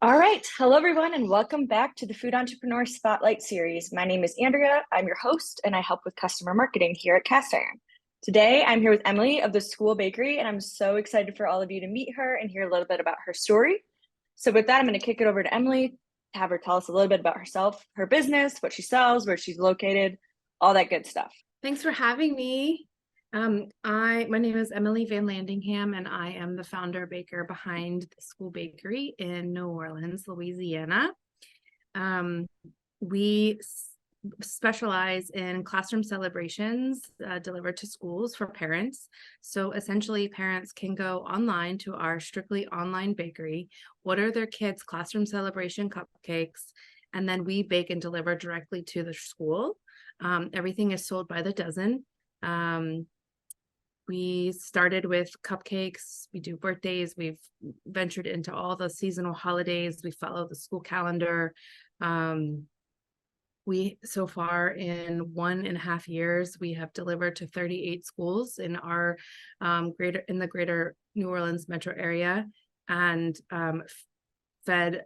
All right. Hello, everyone, and welcome back to the Food Entrepreneur Spotlight Series. My name is Andrea. I'm your host, and I help with customer marketing here at Cast Iron. Today, I'm here with Emily of the School Bakery, and I'm so excited for all of you to meet her and hear a little bit about her story. So with that, I'm going to kick it over to Emily to have her tell us a little bit about herself, her business, what she sells, where she's located, all that good stuff. Thanks for having me. My name is Emily Vanlandingham, and I am the founder baker behind the School Bakery in New Orleans, Louisiana. We specialize in classroom celebrations delivered to schools for parents. So essentially, parents can go online to our strictly online bakery, order their kids' classroom celebration cupcakes, and then we bake and deliver directly to the school. Everything is sold by the dozen. We started with cupcakes. We do birthdays. We've ventured into all the seasonal holidays. We follow the school calendar. So far in 1.5 years, we have delivered to 38 schools in our the greater New Orleans metro area, and fed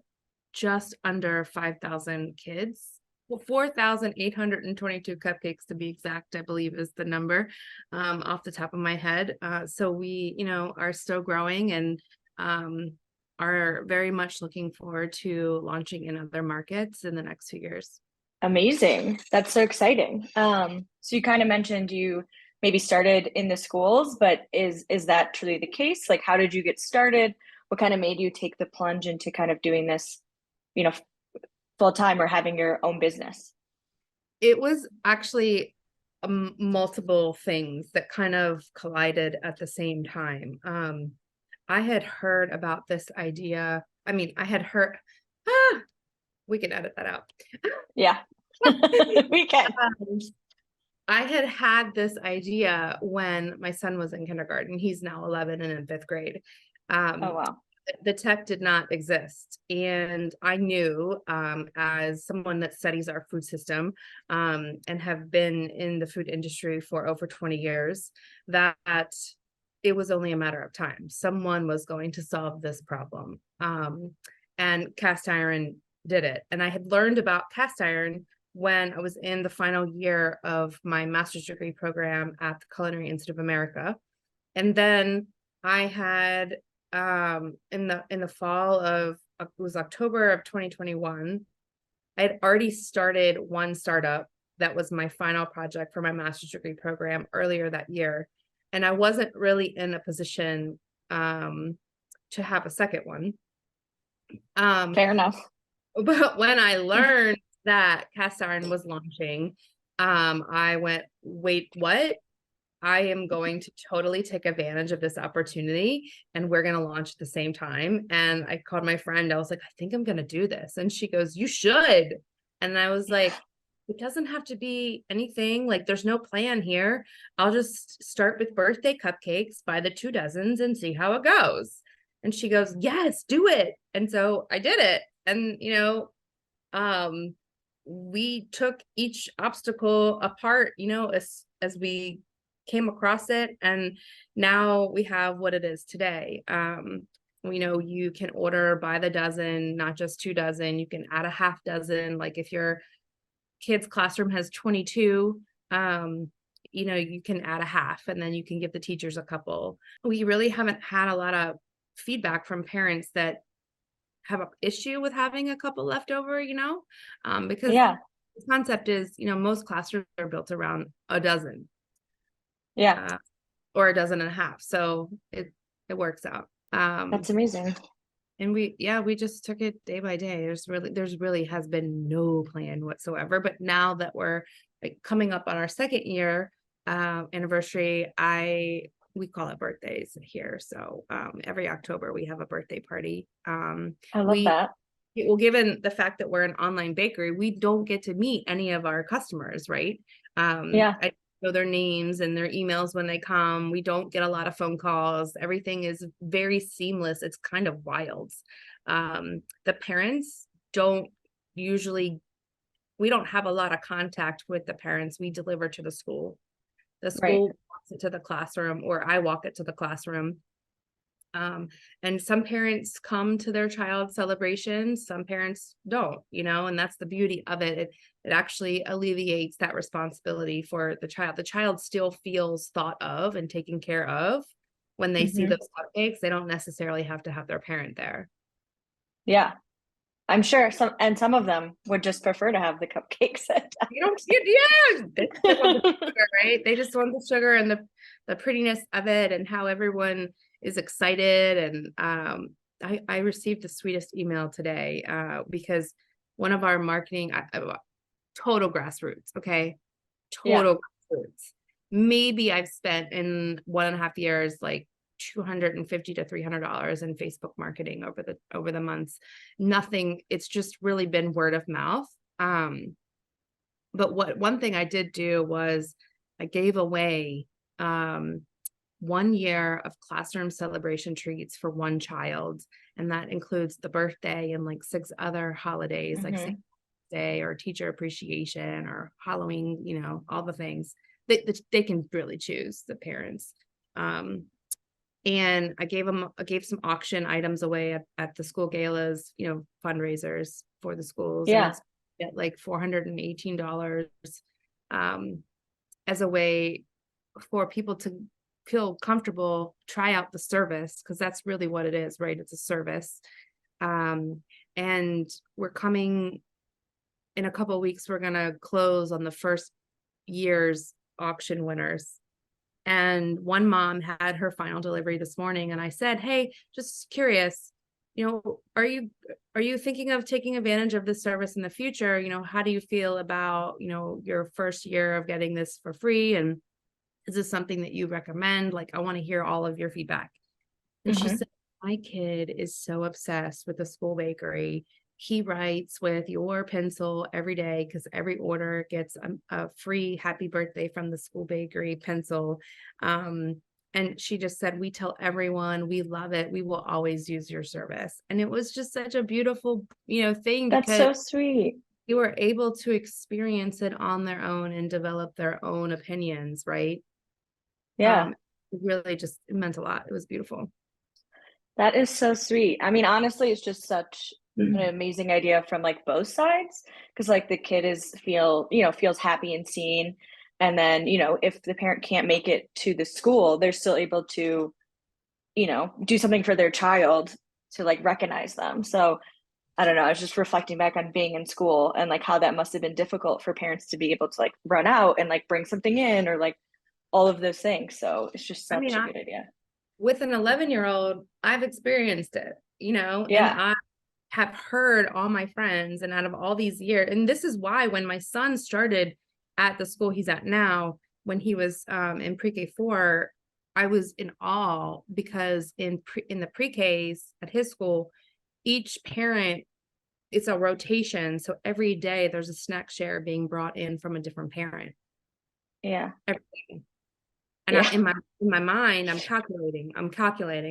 just under 5,000 kids. Well, 4,822 cupcakes to be exact, I believe is the number off the top of my head. So we, are still growing and are very much looking forward to launching in other markets in the next few years. Amazing. That's so exciting. So you kind of mentioned you maybe started in the schools, but is that truly the case? Like, how did you get started? What kind of made you take the plunge into kind of doing this, full time or having your own business? It was actually multiple things that kind of collided at the same time. I had heard about this idea. I had heard, we can edit that out. Yeah, we can. I had this idea when my son was in kindergarten. He's now 11 and in 5th grade. Oh, wow. The tech did not exist. And I knew, as someone that studies our food system and have been in the food industry for over 20 years, that it was only a matter of time. Someone was going to solve this problem. And Cast Iron did it. And I had learned about Cast Iron when I was in the final year of my master's degree program at the Culinary Institute of America. And then I had in the fall of, it was October of 2021, I had already started one startup that was my final project for my master's degree program earlier that year. And I wasn't really in a position to have a second one. Fair enough. But when I learned that Cast Iron was launching, I went, wait, what? I am going to totally take advantage of this opportunity, and we're going to launch at the same time. And I called my friend. I was like, I think I'm going to do this. And she goes, you should. And I was like, it doesn't have to be anything. Like, there's no plan here. I'll just start with birthday cupcakes by the 2 dozens and see how it goes. And she goes, yes, do it. And so I did it. And, we took each obstacle apart, as we came across it, and now we have what it is today. You can order by the dozen, not just 2 dozen. You can add a half dozen. Like if your kid's classroom has 22, you can add a half, and then you can give the teachers a couple. We really haven't had a lot of feedback from parents that have an issue with having a couple left over, because the concept is, most classrooms are built around a dozen. Yeah. Or a dozen and a half. So it works out. That's amazing. And we just took it day by day. There's really has been no plan whatsoever. But now that we're coming up on our 2nd year anniversary, we call it birthdays here. So every October we have a birthday party. I love that. Well, given the fact that we're an online bakery, we don't get to meet any of our customers, right? I know their names and their emails when they come. We don't get a lot of phone calls. Everything is very seamless. It's kind of wild. The parents we don't have a lot of contact with the parents. We deliver to the school. The school walks it to the classroom, or I walk it to the classroom. And some parents come to their child's celebrations, some parents don't, and that's the beauty of it. It actually alleviates that responsibility for the child. The child still feels thought of and taken care of when they see those cupcakes. They don't necessarily have to have their parent there. Yeah. I'm sure some of them would just prefer to have the cupcakes at Yeah, they just want the sugar, right? They just want the sugar and the prettiness of it and how everyone is excited. And I received the sweetest email today because one of our marketing, total grassroots, okay? Total grassroots. Maybe I've spent in 1.5 years like $250 to $300 in Facebook marketing over the months. Nothing, it's just really been word of mouth. But one thing I did do was I gave away 1 year of classroom celebration treats for one child, and that includes the birthday and like 6 other holidays, like St. Day or teacher appreciation or Halloween, all the things they can really choose, the parents. And I gave some auction items away at the school galas, fundraisers for the schools. Yeah. And it's at like $418 as a way for people to feel comfortable, try out the service, because that's really what it is, right? It's a service. And we're coming in a couple of weeks, we're going to close on the first year's auction winners. And one mom had her final delivery this morning, and I said, "Hey, just curious, are you thinking of taking advantage of this service in the future? How do you feel about, your first year of getting this for free? And is this something that you recommend? Like, I want to hear all of your feedback." And she said, "My kid is so obsessed with the school bakery. He writes with your pencil every day because every order gets a free happy birthday from the school bakery pencil." And she just said, "We tell everyone we love it. We will always use your service." And it was just such a beautiful, thing. That's so sweet. You were able to experience it on their own and develop their own opinions, right? Yeah. It really it meant a lot. It was beautiful. That is so sweet. I mean, honestly, it's just such an amazing idea from like both sides, because like the kid feels happy and seen. And then, if the parent can't make it to the school, they're still able to, do something for their child to like recognize them. So I don't know, I was just reflecting back on being in school and like how that must have been difficult for parents to be able to like run out and like bring something in or like all of those things. So it's just such a good idea. With an 11-year-old, I've experienced it, and I have heard all my friends, and out of all these years, and this is why when my son started at the school he's at now, when he was in pre-K 4, I was in awe, because in the pre-Ks at his school, each parent, it's a rotation. So every day there's a snack share being brought in from a different parent. Yeah. Every day. And I'm in my mind, I'm calculating,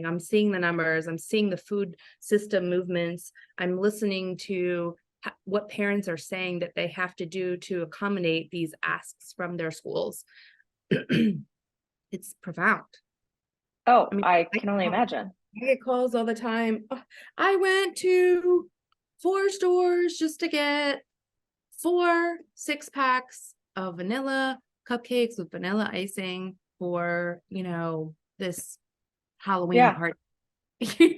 I'm seeing the numbers, I'm seeing the food system movements, I'm listening to what parents are saying that they have to do to accommodate these asks from their schools. It's profound. Oh, I can only imagine. I get calls all the time. "Oh, I went to 4 stores just to get 4 6-packs of vanilla cupcakes with vanilla icing for, this Halloween party, in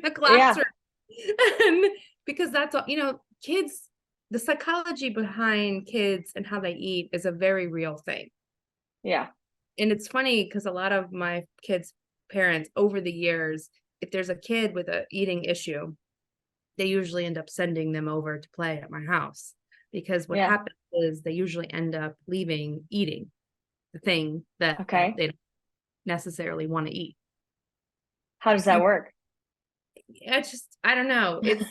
the classroom." And because that's all, kids, the psychology behind kids and how they eat is a very real thing. Yeah. And it's funny because a lot of my kids' parents over the years, if there's a kid with an eating issue, they usually end up sending them over to play at my house, because what happens is they usually end up eating the thing that they don't necessarily want to eat. How does that work? It's just, I don't know. It's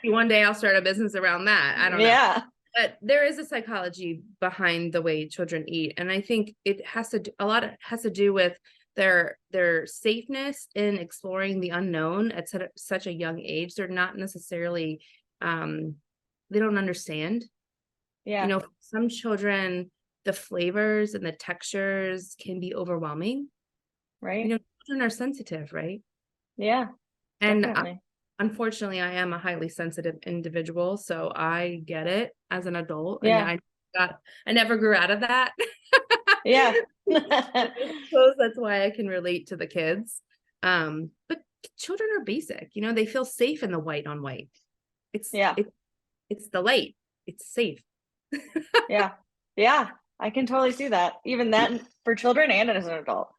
one day I'll start a business around that. I don't know. Yeah. But there is a psychology behind the way children eat. And I think it has to do, a lot of has to do with their safeness in exploring the unknown at such a young age. They're not necessarily, they don't understand. Yeah. Some children, the flavors and the textures can be overwhelming. Right. children are sensitive, right? Yeah, And definitely. unfortunately, I am a highly sensitive individual, so I get it as an adult, and Yeah. I never grew out of that. Yeah. I suppose that's why I can relate to the kids. But children are basic, they feel safe in the white on white. It's Yeah. it, it's the light. It's safe. Yeah. Yeah. I can totally see that. Even that for children and as an adult.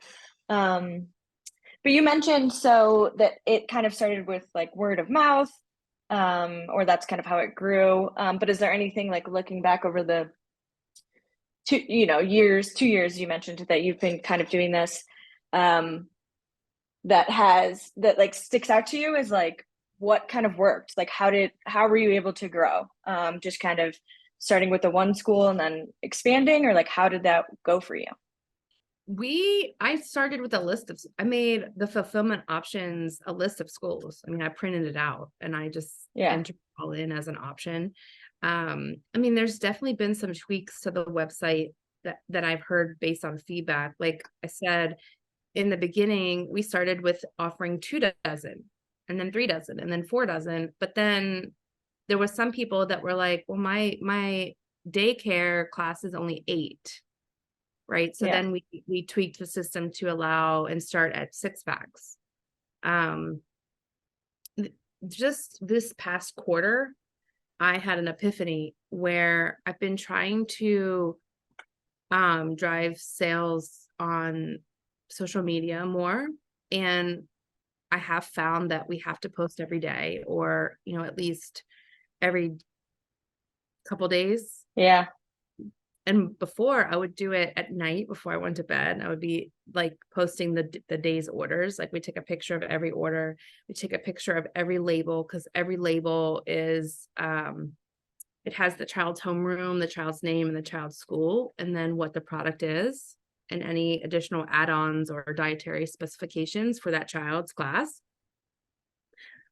Um, but you mentioned so that it kind of started with like word of mouth, or that's kind of how it grew. But is there anything like looking back over the years, 2 years you mentioned that you've been kind of doing this, um, that like sticks out to you as like what kind of worked? Like how were you able to grow? Just kind of starting with the one school and then expanding, or like how did that go for you? I started with I made the fulfillment options a list of schools. I mean, I printed it out and I just Yeah. entered it all in as an option. I mean, there's definitely been some tweaks to the website that I've heard based on feedback. Like I said, in the beginning, we started with offering 2 dozen and then 3 dozen and then 4 dozen. But then there was some people that were like, well, my daycare class is only 8. Right. So Yeah. then we tweaked the system to allow and start at 6 packs. Um, just this past quarter, I had an epiphany where I've been trying to drive sales on social media more. And I have found that we have to post every day or, at least every couple days. Yeah. And before I would do it at night before I went to bed. I would be like posting the day's orders. Like we take a picture of every order. We take a picture of every label because every label is it has the child's homeroom, the child's name, and the child's school, and then what the product is, and any additional add-ons or dietary specifications for that child's class.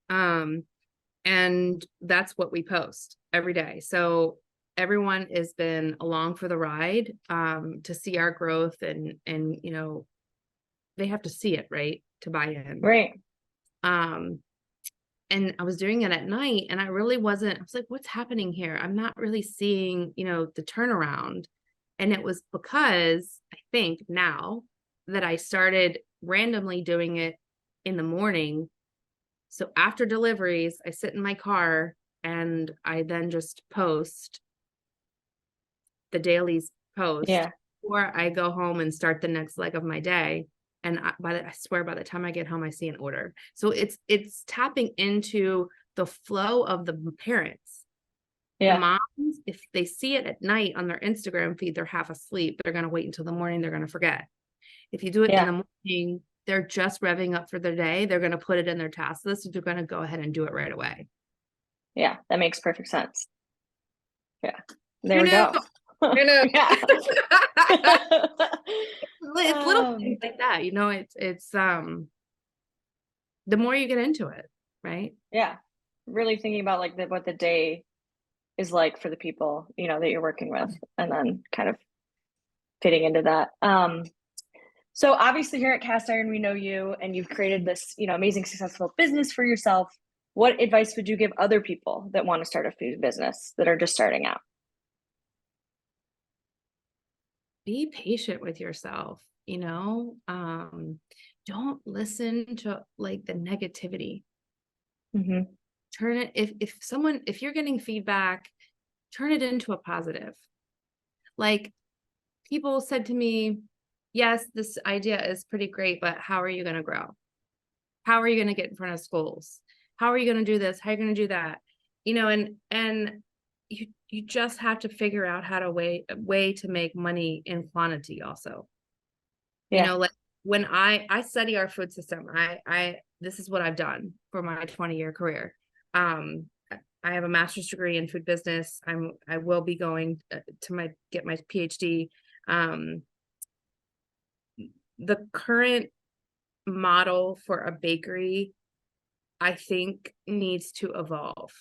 And that's what we post every day. So everyone has been along for the ride to see our growth and they have to see it, right, to buy in. Right. um and I was doing it at night and I was like, what's happening here? I'm not really seeing the turnaround. And it was because I think now that I started randomly doing it in the morning. So after deliveries, I sit in my car and I then just post the dailies post, Yeah. or I go home and start the next leg of my day. And I swear by the time I get home, I see an order. So it's tapping into the flow of the parents. The Yeah. moms, if they see it at night on their Instagram feed, they're half asleep. They're going to wait until the morning. They're going to forget. If you do it in Yeah. the morning, they're just revving up for their day. They're going to put it in their task list. They're going to go ahead and do it right away. Yeah. That makes perfect sense. Yeah. There Who we knew? go. Who knew? Yeah. It's little things like that, it's the more you get into it, right? Yeah. Really thinking about like what the day is like for the people, that you're working with, and then kind of fitting into that. So obviously here at Cast Iron, we know you and you've created this, amazing successful business for yourself. What advice would you give other people that want to start a food business that are just starting out? Be patient with yourself, don't listen to like the negativity. Mm-hmm. Turn it, if you're getting feedback, turn it into a positive. Like people said to me, yes, this idea is pretty great, but how are you going to grow? How are you going to get in front of schools? How are you going to do this? How are you going to do that? And you just have to figure out how to a way to make money in quantity also. Yeah. Like when I study our food system, I this is what I've done for my 20-year career. I have a master's degree in food business. I will be going to get my PhD. The current model for a bakery, I think, needs to evolve.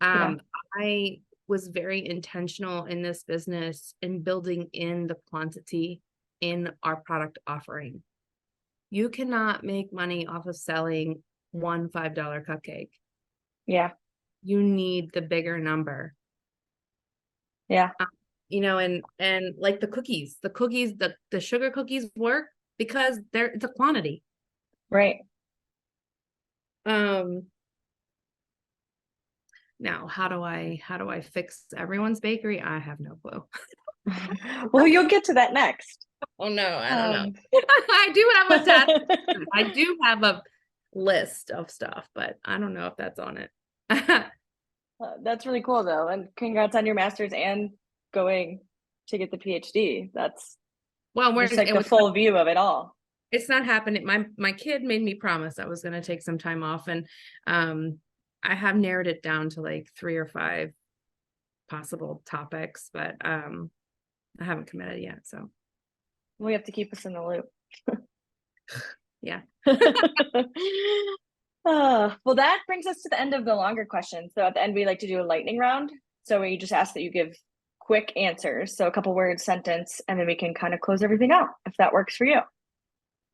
Yeah. I was very intentional in this business in building in the quantity in our product offering. You cannot make money off of selling one $5 cupcake. Yeah. You need the bigger number. Yeah. And like the cookies, the sugar cookies work because it's a quantity. Right. Now how do I fix everyone's bakery? I have no clue. Well, you'll get to that next. Oh no, I don't know. I do have a task. I do have a list of stuff, but I don't know if that's on it. That's really cool though. And congrats on your master's and going to get the PhD. That's just like the full view of it all. It's not happening. My kid made me promise I was going to take some time off, and I have narrowed it down to like 3 or 5 possible topics, but I haven't committed yet. So we have to keep us in the loop. Yeah. Well, that brings us to the end of the longer questions. So at the end, we like to do a lightning round. So we just ask that you give quick answers. So a couple words, sentence, and then we can kind of close everything out if that works for you.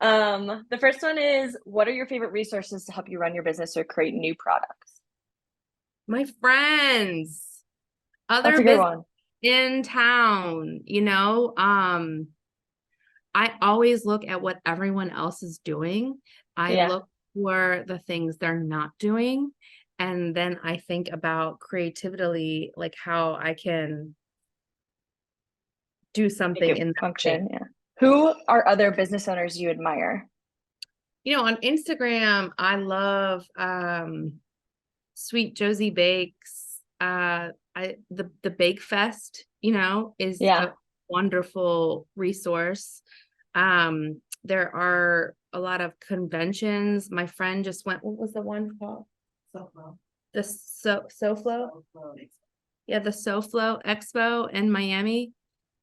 The first one is, what are your favorite resources to help you run your business or create new products? My friends, That's a good one. in town, I always look at what everyone else is doing. I look for the things they're not doing. And then I think about creatively, like how I can do something in function. Yeah. Who are other business owners you admire? On Instagram, I love Sweet Josie Bakes. The Bake Fest, is a wonderful resource. There are a lot of conventions. My friend just went, what was the one called? SoFlo. The SoFlo? Yeah, the SoFlo Expo in Miami.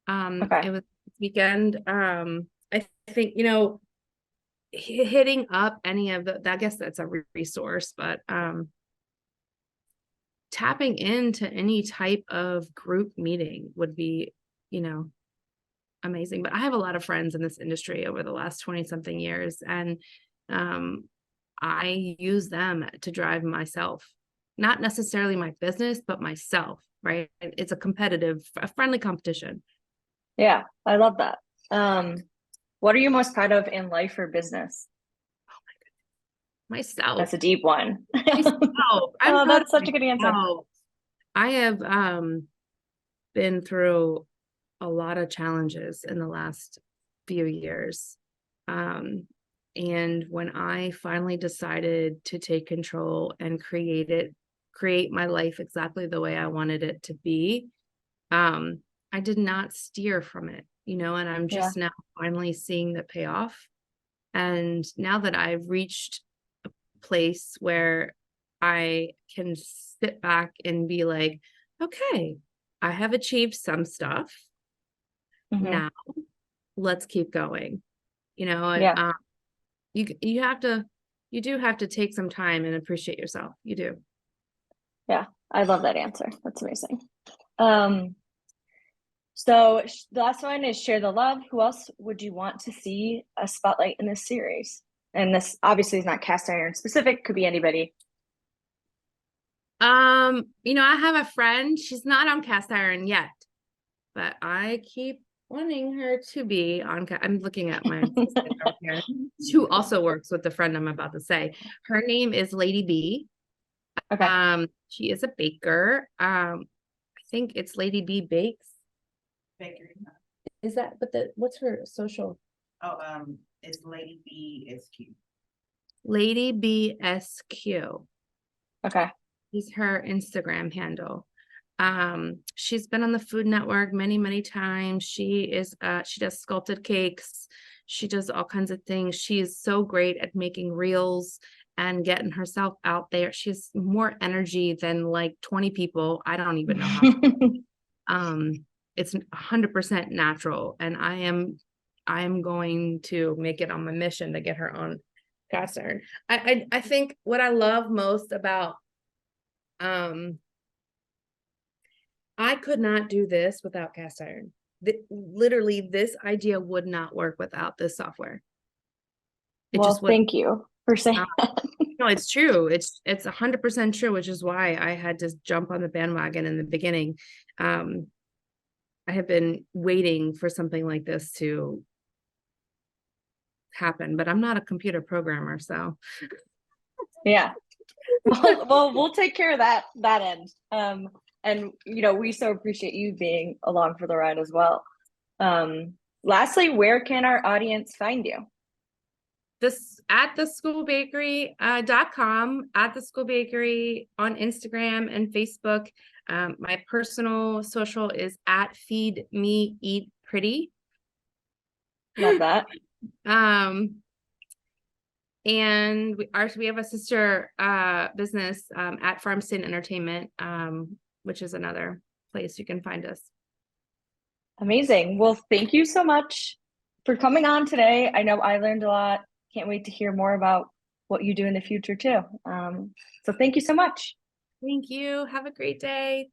It was this weekend. I think, hitting up any of I guess that's a resource, but tapping into any type of group meeting would be, amazing. But I have a lot of friends in this industry over the last 20 something years, and I use them to drive myself, not necessarily my business, but myself, right? It's a friendly competition. Yeah, I love that. What are you most proud of in life or business? Oh my goodness. Myself. That's a deep one. Myself. That's such a good answer. I have been through a lot of challenges in the last few years. And when I finally decided to take control and create my life exactly the way I wanted it to be, I did not steer from it, and I'm just now finally seeing the payoff. And now that I've reached a place where I can sit back and be like, okay, I have achieved some stuff. Now let's keep going, you do have to take some time and appreciate yourself. You do. Yeah, I love that answer. That's amazing. So the last one is share the love. Who else would you want to see a spotlight in this series? And this obviously is not cast iron specific, could be anybody. I have a friend, she's not on cast iron yet, but I keep wanting her to be on. I'm looking at my assistant over here, who also works with the friend I'm about to say. Her name is Lady B. Okay. She is a baker. I think it's Lady B Bakes. Bakery. Is that, but what's her social? Oh, it's Lady B SQ. Lady B SQ. Okay. Is her Instagram handle. She's been on the Food Network many times. She does sculpted cakes. She does all kinds of things. She is so great at making reels and getting herself out there. She has more energy than like 20 people. I don't even know how. It's 100% natural, and I am going to make it on my mission to get her on cast iron. I think what I love most about I could not do this without cast iron. Literally, this idea would not work without this software. It Well, just was. thank you for saying that. No, it's true. It's 100% true, which is why I had to jump on the bandwagon in the beginning. I have been waiting for something like this to happen, but I'm not a computer programmer, so. Yeah. Well, we'll take care of that end. And we so appreciate you being along for the ride as well. Lastly, where can our audience find you? This at theschoolbakery.com, at the School Bakery on Instagram and Facebook. My personal social is at Feed Me Eat Pretty. Love that. And we have a sister business at Farmstead Entertainment, which is another place you can find us. Amazing. Well, thank you so much for coming on today. I know I learned a lot. Can't wait to hear more about what you do in the future too. So thank you so much. Thank you. Have a great day.